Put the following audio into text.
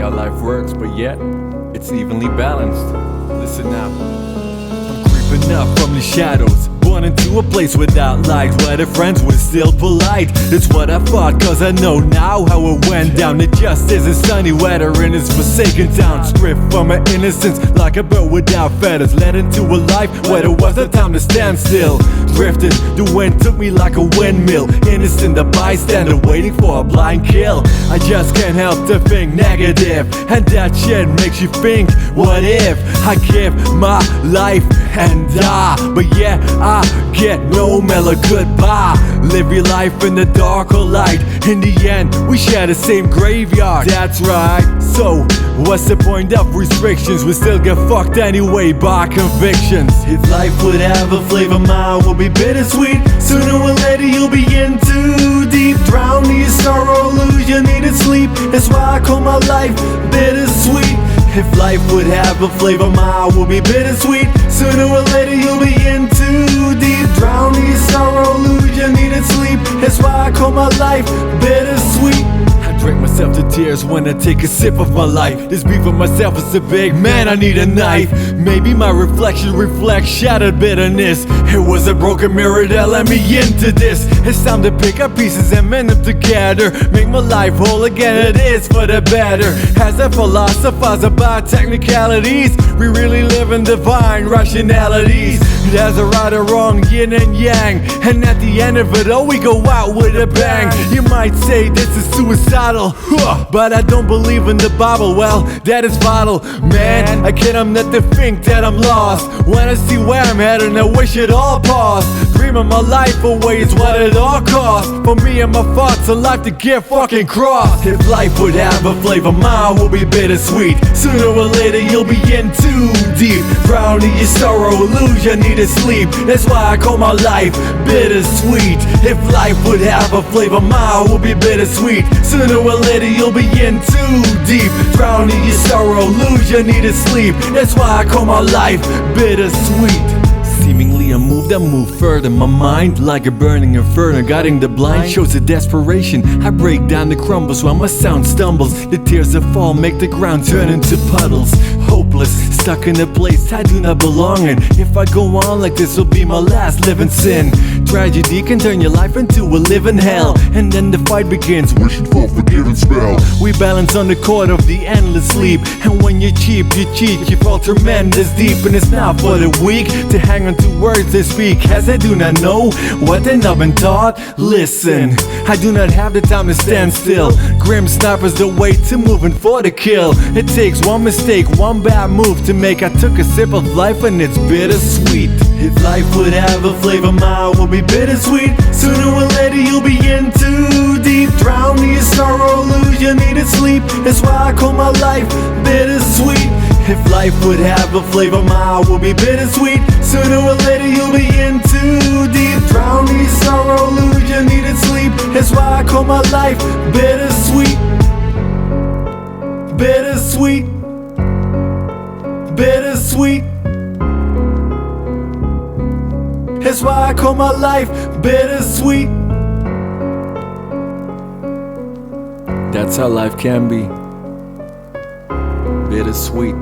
how life works, but yet it's evenly balanced. Listen now. I'm creeping up from the shadows, born into a place without light, where the friends were still polite. That's what I thought, cause I know now how it went down. It just isn't sunny weather in this forsaken town. Stripped from my innocence like a bird without feathers, led into a life where there wasn't time to stand still. Drifting, the wind took me like a windmill, innocent, a bystander waiting for a blind kill. I just can't help to think negative, and that shit makes you think, what if I give my life and die? But yeah, I get no mellow goodbye. Live your life in the dark or light, in the end we share the same graveyard. That's right. So what's the point of restrictions? We still get fucked anyway by convictions. If life would have a flavor, mine will be bittersweet. Sooner or later you'll be in too deep, drown in your sorrow, lose your needed sleep. That's why I call my life bittersweet. If life would have a flavor, mine will be bittersweet. Sooner or later you'll be in too deep, drown in your sorrow, lose your needed sleep. That's why I call my life bittersweet. I drink myself to tears when I take a sip of my life. This beef with myself is so big, man, I need a knife. Maybe my reflection reflects shattered bitterness. It was a broken mirror that let me into this. It's time to pick up pieces and mend them together, make my life whole again, it is for the better. As I philosophize about technicalities, we really live in divine rationalities. There's a right or wrong, yin and yang, and at the end of it all we go out with a bang. You might say this is suicidal, but I don't believe in the Bible, well, that is vital. Man, I can't let to think that I'm lost. When I see where I'm headed, I wish it all paused. Dreaming my life away is what it all costs. For me and my thoughts, a life to get fucking crossed. If life would have a flavor, mine will be bittersweet. Sooner or later you'll be in too deep, drown in your sorrow, lose your needed sleep. That's why I call my life bittersweet. If life would have a flavor, mine will be bittersweet. Sooner or later you'll be in too deep, drown in your sorrow, lose your needed sleep. That's why I call my life bittersweet. Seemingly unmoved, I move further. My mind, like a burning inferno, guiding the blind, shows a desperation. I break down the crumbles while my sound stumbles. The tears that fall make the ground turn into puddles. Hopeless, stuck in a place I do not belong in. If I go on like this, will be my last living sin. Tragedy can turn your life into a living hell, and then the fight begins, wishing for forgiving spell. We balance on the chord of the endless sleep, and when you're cheap, you cheat, you fall tremendous deep. And it's not for the weak to hang on to words they speak, as I do not know what they not been taught. Listen, I do not have the time to stand still. Grim snipers the way to moving for the kill. It takes one mistake, one bad move to make. I took a sip of life and it's bittersweet. If life would have a flavor, mine will be bittersweet. Sooner or later you'll be in too deep, drown in your sorrow, lose your needed sleep. That's why I call my life bittersweet. If life would have a flavor, mine will be bittersweet. Sooner or later you'll be in too deep, drown in your sorrow, lose your needed sleep. That's why I call my life bittersweet. Bittersweet. Bittersweet. That's why I call my life bittersweet. That's how life can be. Bittersweet.